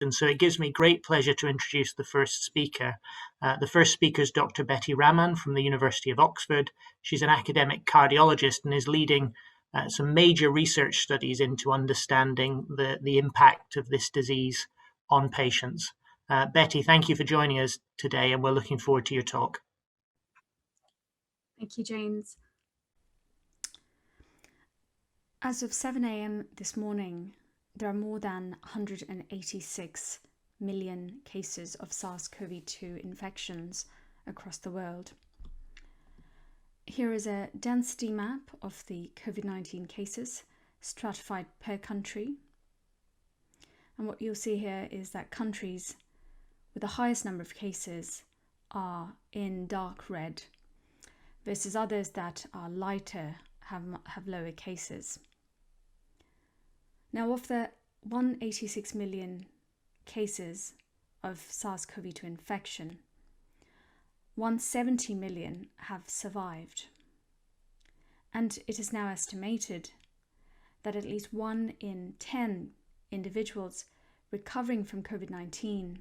And so it gives me great pleasure to introduce the first speaker. The first speaker is Dr. Betty Raman from the University of Oxford. She's an academic cardiologist and is leading some major research studies into understanding the impact of this disease on patients. Betty, thank you for joining us today, and we're looking forward to your talk. Thank you, James. As of 7 a.m. this morning, there are more than 186 million cases of SARS-CoV-2 infections across the world. Here is a density map of the COVID-19 cases stratified per country. And what you'll see here is that countries with the highest number of cases are in dark red, versus others that are lighter have lower cases. Now, of the 186 million cases of SARS-CoV-2 infection, 170 million have survived. And it is now estimated that at least 1 in 10 individuals recovering from COVID-19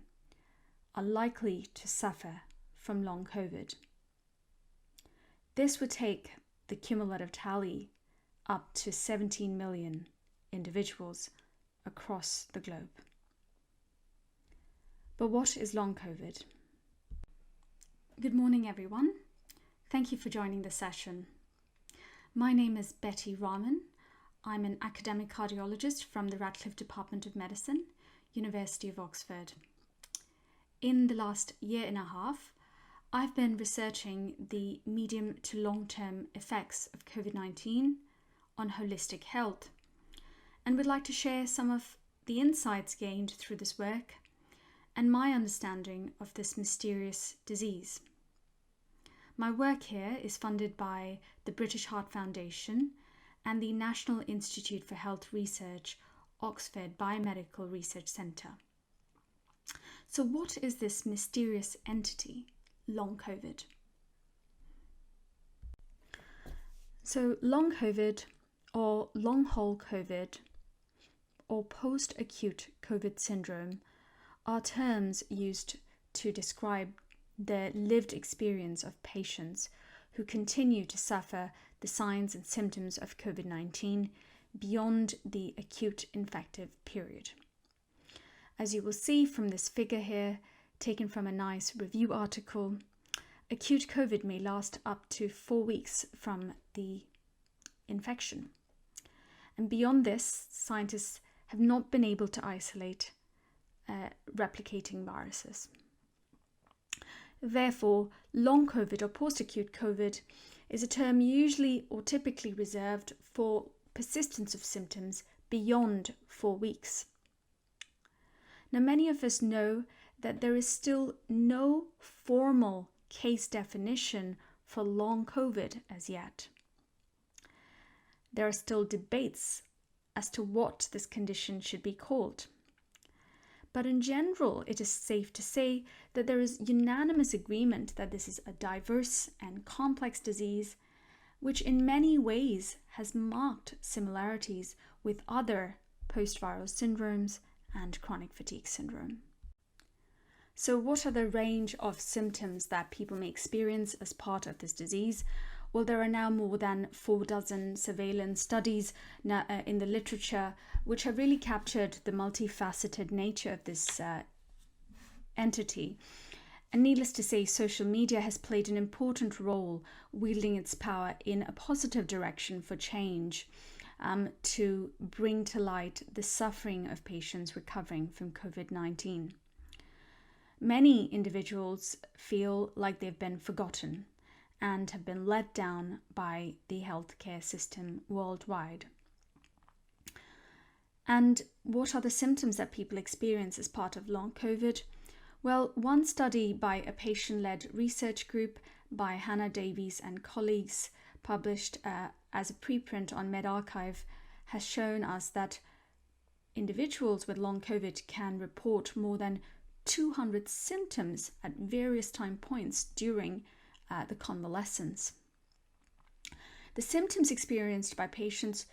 are likely to suffer from long COVID. This would take the cumulative tally up to 17 million individuals across the globe. But what is long COVID? Good morning, everyone. Thank you for joining the session. My name is Betty Raman. I'm an academic cardiologist from the Radcliffe Department of Medicine, University of Oxford. In the last year and a half, I've been researching the medium to long-term effects of COVID-19 on holistic health, and would like to share some of the insights gained through this work and my understanding of this mysterious disease. My work here is funded by the British Heart Foundation and the National Institute for Health Research, Oxford Biomedical Research Centre. So what is this mysterious entity, long COVID? So long COVID, or long haul COVID, or post-acute COVID syndrome are terms used to describe the lived experience of patients who continue to suffer the signs and symptoms of COVID-19 beyond the acute infective period. As you will see from this figure here, taken from a NICE review article, acute COVID may last up to 4 weeks from the infection. And beyond this, scientists have not been able to isolate replicating viruses. Therefore, long COVID or post-acute COVID is a term usually or typically reserved for persistence of symptoms beyond 4 weeks. Now, many of us know that there is still no formal case definition for long COVID as yet. There are still debates as to what this condition should be called. But in general, it is safe to say that there is unanimous agreement that this is a diverse and complex disease, which in many ways has marked similarities with other post-viral syndromes and chronic fatigue syndrome. So what are the range of symptoms that people may experience as part of this disease? Well, there are now more than 4 dozen surveillance studies in the literature which have really captured the multifaceted nature of this entity. And needless to say, social media has played an important role, wielding its power in a positive direction for change, to bring to light the suffering of patients recovering from COVID-19. Many individuals feel like they've been forgotten and have been let down by the healthcare system worldwide. And what are the symptoms that people experience as part of long COVID? Well, one study by a patient-led research group by Hannah Davies and colleagues, published as a preprint on medRxiv, has shown us that individuals with long COVID can report more than 200 symptoms at various time points during the convalescence. The symptoms experienced by patients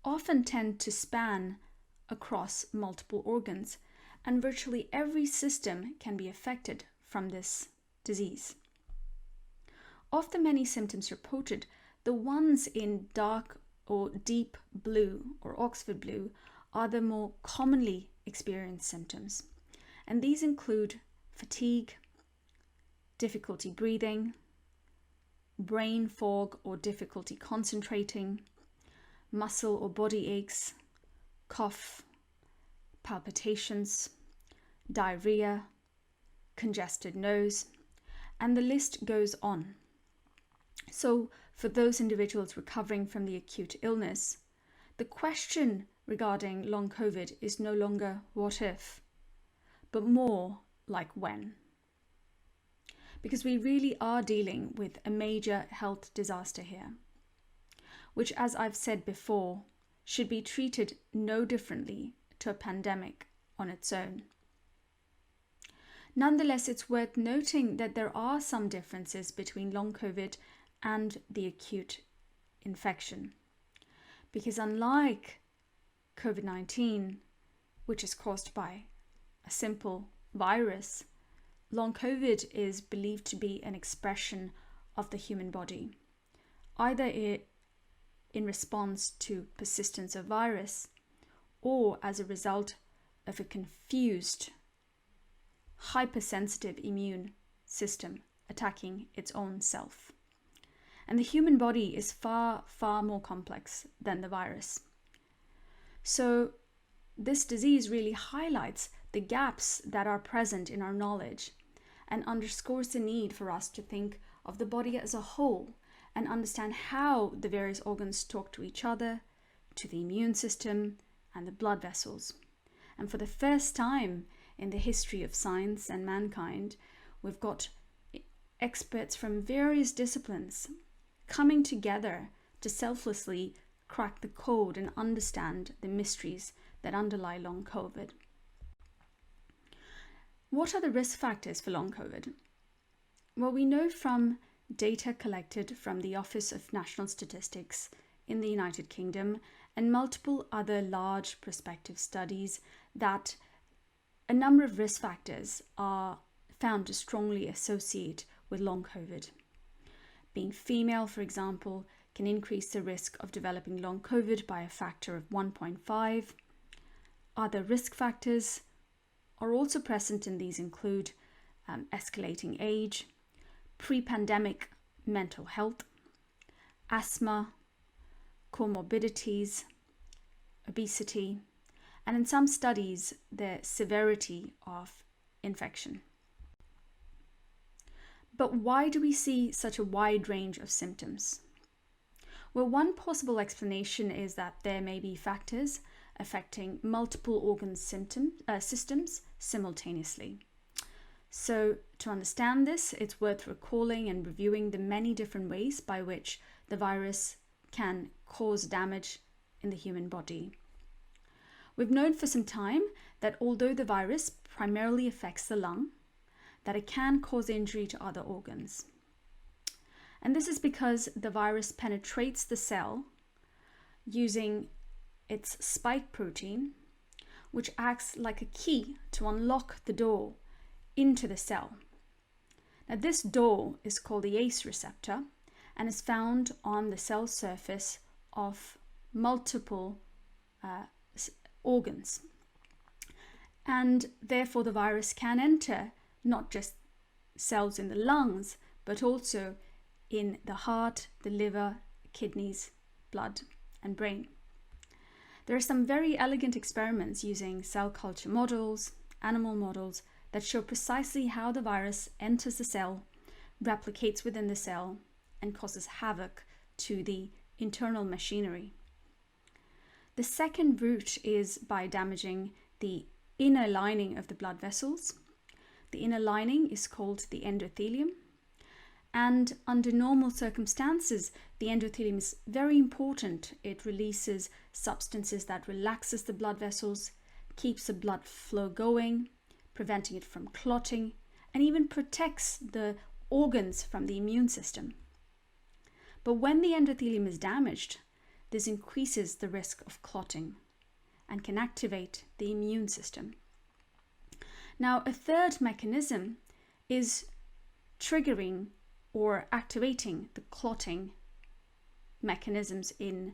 often tend to span across multiple organs, and virtually every system can be affected from this disease. Of the many symptoms reported, the ones in dark or deep blue or Oxford blue are the more commonly experienced symptoms, and these include fatigue, difficulty breathing, brain fog or difficulty concentrating, muscle or body aches, cough, palpitations, diarrhea, congested nose, and the list goes on. So for those individuals recovering from the acute illness, the question regarding long COVID is no longer what if, but more like when. Because we really are dealing with a major health disaster here, which, as I've said before, should be treated no differently to a pandemic on its own. Nonetheless, it's worth noting that there are some differences between long COVID and the acute infection. Because unlike COVID-19, which is caused by a simple virus, long COVID is believed to be an expression of the human body, either in response to persistence of virus or as a result of a confused, hypersensitive immune system attacking its own self. And the human body is far, far more complex than the virus. So this disease really highlights the gaps that are present in our knowledge and underscores the need for us to think of the body as a whole and understand how the various organs talk to each other, to the immune system, and the blood vessels. And for the first time in the history of science and mankind, we've got experts from various disciplines coming together to selflessly crack the code and understand the mysteries that underlie long COVID. What are the risk factors for long COVID? Well, we know from data collected from the Office of National Statistics in the United Kingdom and multiple other large prospective studies that a number of risk factors are found to strongly associate with long COVID. Being female, for example, can increase the risk of developing long COVID by a factor of 1.5. Other risk factors are also present, and these include escalating age, pre-pandemic mental health, asthma, comorbidities, obesity, and in some studies, the severity of infection. But why do we see such a wide range of symptoms? Well, one possible explanation is that there may be factors affecting multiple organ systems simultaneously. So to understand this, it's worth recalling and reviewing the many different ways by which the virus can cause damage in the human body. We've known for some time that although the virus primarily affects the lung, that it can cause injury to other organs. And this is because the virus penetrates the cell using its spike protein, which acts like a key to unlock the door into the cell. Now, this door is called the ACE receptor and is found on the cell surface of multiple organs. And therefore, the virus can enter not just cells in the lungs, but also in the heart, the liver, kidneys, blood, and brain. There are some very elegant experiments using cell culture models, animal models, that show precisely how the virus enters the cell, replicates within the cell, and causes havoc to the internal machinery. The second route is by damaging the inner lining of the blood vessels. The inner lining is called the endothelium, and under normal circumstances, the endothelium is very important. It releases substances that relaxes the blood vessels, keeps the blood flow going, preventing it from clotting, and even protects the organs from the immune system. But when the endothelium is damaged, this increases the risk of clotting and can activate the immune system. Now, a third mechanism is triggering or activating the clotting mechanisms in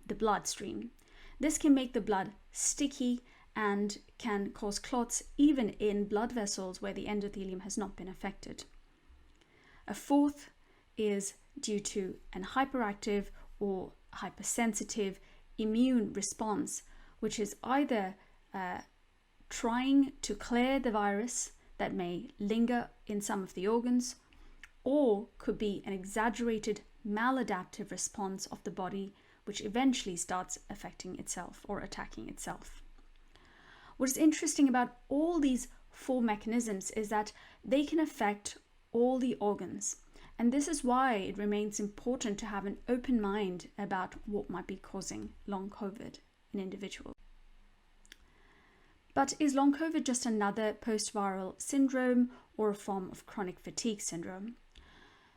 the bloodstream. This can make the blood sticky and can cause clots even in blood vessels where the endothelium has not been affected. A fourth is due to an hyperactive or hypersensitive immune response, which is either trying to clear the virus that may linger in some of the organs, or could be an exaggerated maladaptive response of the body, which eventually starts affecting itself or attacking itself. What is interesting about all these four mechanisms is that they can affect all the organs, and this is why it remains important to have an open mind about what might be causing long COVID in individuals. But is long COVID just another post-viral syndrome or a form of chronic fatigue syndrome?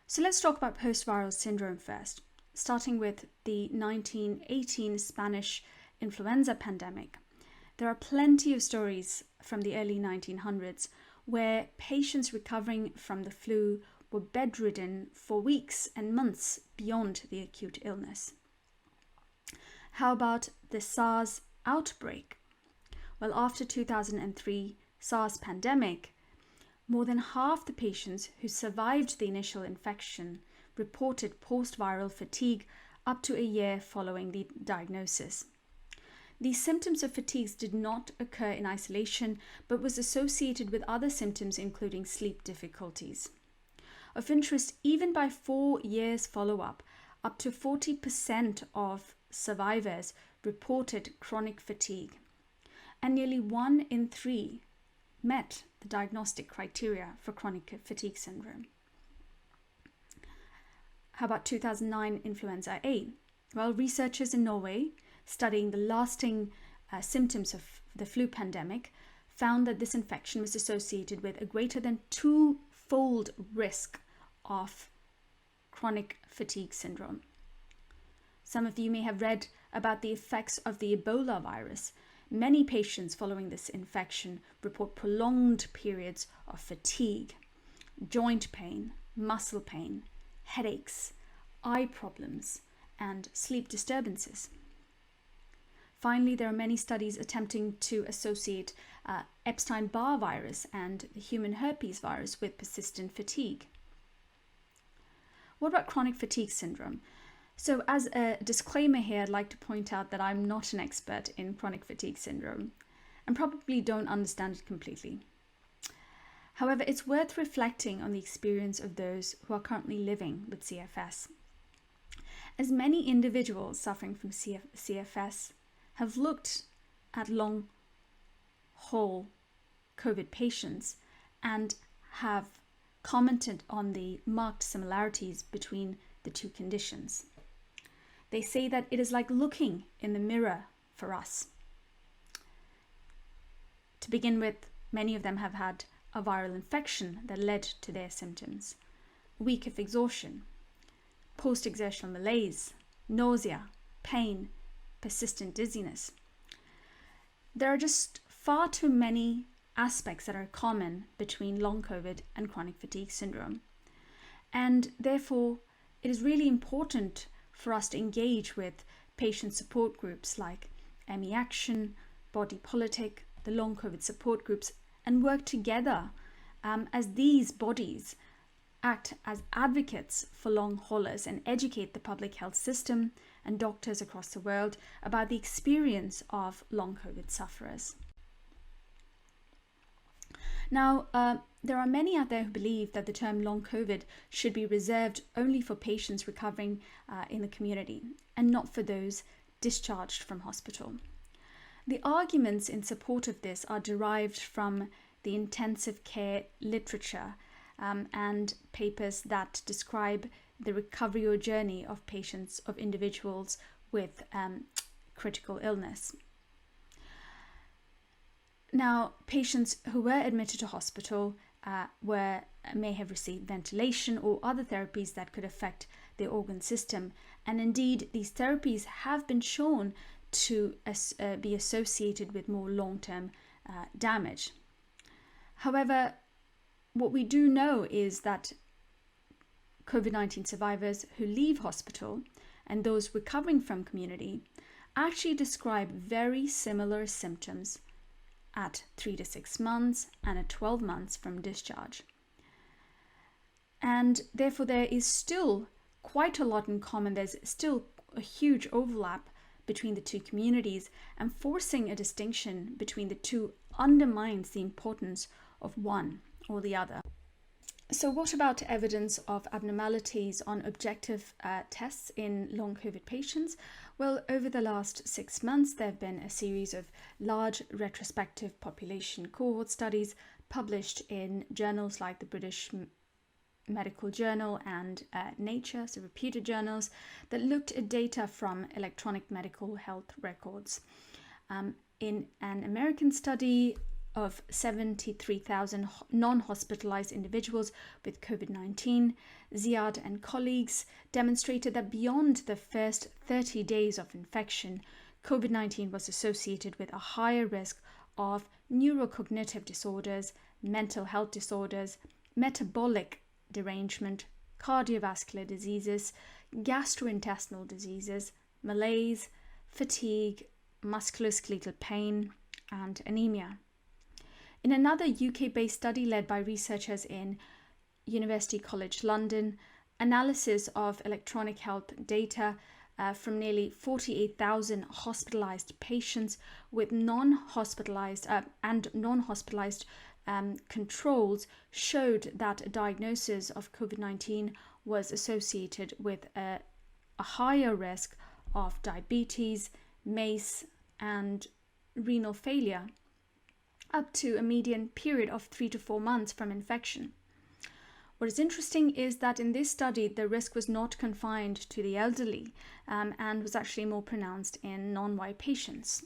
So let's talk about post-viral syndrome first, starting with the 1918 Spanish influenza pandemic. There are plenty of stories from the early 1900s where patients recovering from the flu were bedridden for weeks and months beyond the acute illness. How about the SARS outbreak? Well, after 2003 SARS pandemic, more than half the patients who survived the initial infection reported post-viral fatigue up to a year following the diagnosis. These symptoms of fatigue did not occur in isolation, but was associated with other symptoms, including sleep difficulties. Of interest, even by 4 years follow-up, up to 40% of survivors reported chronic fatigue, and nearly 1 in 3 met the diagnostic criteria for chronic fatigue syndrome. How about 2009 influenza A? Well, researchers in Norway studying the lasting symptoms of the flu pandemic found that this infection was associated with a greater than 2-fold risk of chronic fatigue syndrome. Some of you may have read about the effects of the Ebola virus. Many patients following this infection report prolonged periods of fatigue, joint pain, muscle pain, headaches, eye problems, and sleep disturbances. Finally, there are many studies attempting to associate Epstein-Barr virus and the human herpes virus with persistent fatigue. What about chronic fatigue syndrome? So as a disclaimer here, I'd like to point out that I'm not an expert in chronic fatigue syndrome and probably don't understand it completely. However, it's worth reflecting on the experience of those who are currently living with CFS. As many individuals suffering from CFS have looked at long-haul COVID patients and have commented on the marked similarities between the two conditions. They say that it is like looking in the mirror for us. To begin with, many of them have had a viral infection that led to their symptoms: a week of exhaustion, post-exertional malaise, nausea, pain, persistent dizziness. There are just far too many aspects that are common between long COVID and chronic fatigue syndrome. And therefore, it is really important for us to engage with patient support groups like ME Action, Body Politic, the long COVID support groups, and work together as these bodies act as advocates for long haulers and educate the public health system and doctors across the world about the experience of long COVID sufferers. Now, there are many out there who believe that the term long COVID should be reserved only for patients recovering in the community and not for those discharged from hospital. The arguments in support of this are derived from the intensive care literature and papers that describe the recovery or journey of patients, of individuals with critical illness. Now, patients who were admitted to hospital may have received ventilation or other therapies that could affect their organ system. And indeed, these therapies have been shown to be associated with more long-term damage. However, what we do know is that COVID-19 survivors who leave hospital and those recovering from community actually describe very similar symptoms at 3 to 6 months and at 12 months from discharge. And therefore, there is still quite a lot in common. There's still a huge overlap between the two communities, and forcing a distinction between the two undermines the importance of one or the other. So what about evidence of abnormalities on objective tests in long COVID patients? Well, over the last 6 months, there have been a series of large retrospective population cohort studies published in journals like the British Medical Journal and Nature, so reputed journals, that looked at data from electronic medical health records. In an American study of 73,000 non-hospitalized individuals with COVID-19, Ziad and colleagues demonstrated that beyond the first 30 days of infection, COVID-19 was associated with a higher risk of neurocognitive disorders, mental health disorders, metabolic derangement, cardiovascular diseases, gastrointestinal diseases, malaise, fatigue, musculoskeletal pain, and anemia. In another UK-based study led by researchers in University College London, analysis of electronic health data from nearly 48,000 hospitalized patients with non-hospitalized controls showed that a diagnosis of COVID-19 was associated with a higher risk of diabetes, MACE, and renal failure, up to a median period of 3 to 4 months from infection. What is interesting is that in this study, the risk was not confined to the elderly and was actually more pronounced in non-white patients.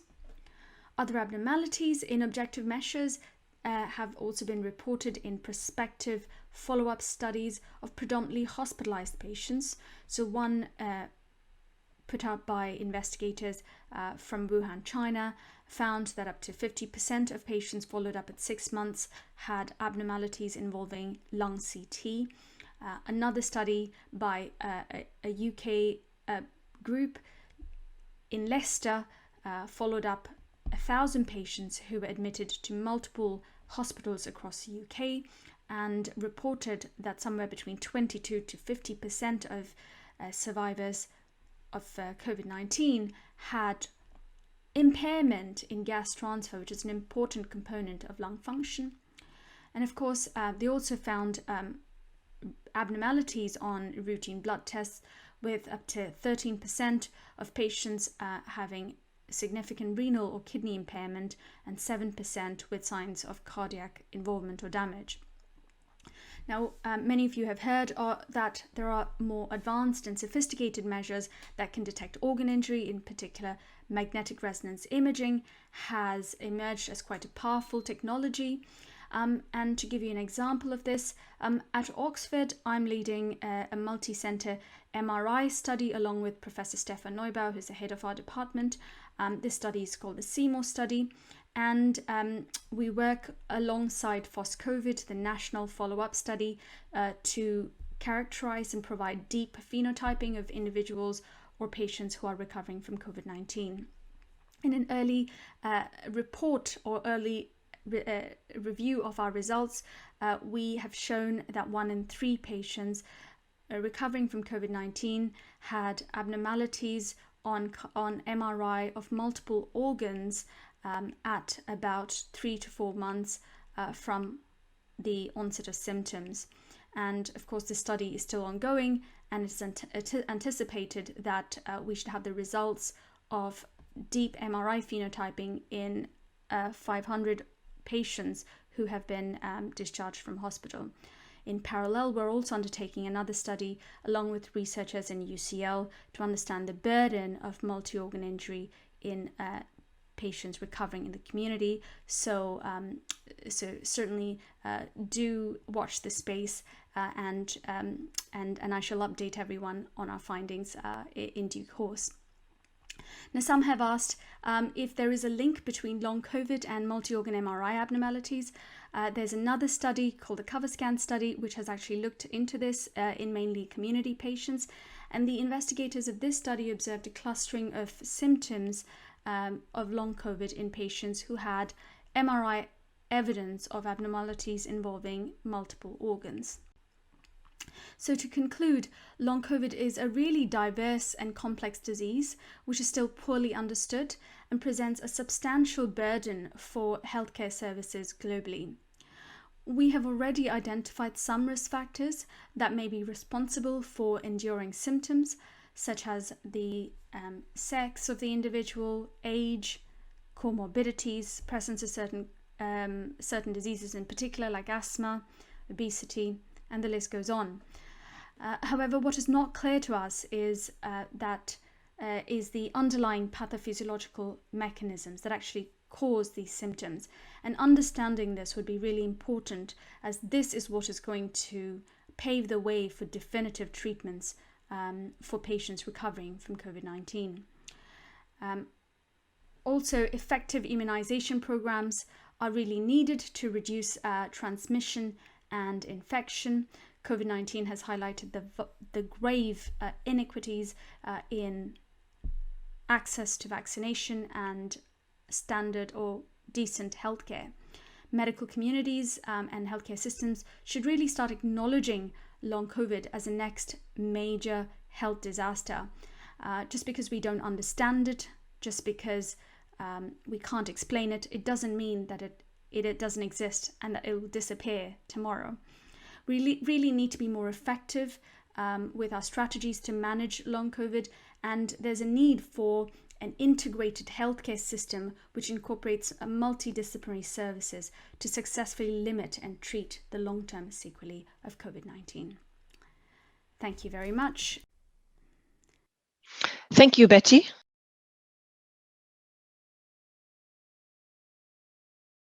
Other abnormalities in objective measures have also been reported in prospective follow-up studies of predominantly hospitalized patients. So one put out by investigators from Wuhan, China, found that up to 50% of patients followed up at 6 months had abnormalities involving lung CT. Another study by a UK group in Leicester followed up 1,000 patients who were admitted to multiple hospitals across the UK and reported that somewhere between 22 to 50% of survivors of COVID-19 had impairment in gas transfer, which is an important component of lung function. And of course, they also found abnormalities on routine blood tests, with up to 13% of patients having significant renal or kidney impairment and 7% with signs of cardiac involvement or damage. Now, many of you have heard that there are more advanced and sophisticated measures that can detect organ injury. In particular, magnetic resonance imaging has emerged as quite a powerful technology. And to give you an example of this, at Oxford, I'm leading a multi-center MRI study along with Professor Stefan Neubauer, who's the head of our department. This study is called the CMOR study. And we work alongside FOSS-COVID, the national follow-up study, to characterize and provide deep phenotyping of individuals or patients who are recovering from COVID-19. In an early report or early review of our results, we have shown that 1 in 3 patients recovering from COVID-19 had abnormalities on MRI of multiple organs at about 3 to 4 months from the onset of symptoms. And of course, the study is still ongoing, and it's anticipated that we should have the results of deep MRI phenotyping in 500 patients who have been discharged from hospital. In parallel, we're also undertaking another study along with researchers in UCL to understand the burden of multi-organ injury in patients recovering in the community. So certainly do watch this space, and I shall update everyone on our findings in due course. Now, some have asked if there is a link between long COVID and multi-organ MRI abnormalities. There's another study called the CoverScan study, which has actually looked into this in mainly community patients. And the investigators of this study observed a clustering of symptoms of long COVID in patients who had MRI evidence of abnormalities involving multiple organs. So to conclude, long COVID is a really diverse and complex disease, which is still poorly understood and presents a substantial burden for healthcare services globally. We have already identified some risk factors that may be responsible for enduring symptoms, such as the sex of the individual, age, comorbidities, presence of certain diseases in particular, like asthma, obesity, and the list goes on. However, what is not clear to us is the underlying pathophysiological mechanisms that actually cause these symptoms. And understanding this would be really important, as this is what is going to pave the way for definitive treatments for patients recovering from COVID-19. Also, effective immunization programs are really needed to reduce transmission and infection. COVID-19 has highlighted the grave inequities in access to vaccination and standard or decent healthcare. Medical communities and healthcare systems should really start acknowledging long COVID as a next major health disaster. Just because we don't understand it, just because we can't explain it, it doesn't mean that it doesn't exist and that it will disappear tomorrow. We really need to be more effective with our strategies to manage long COVID, and there's a need for an integrated healthcare system which incorporates multidisciplinary services to successfully limit and treat the long-term sequelae of COVID-19. Thank you very much. Thank you, Betty.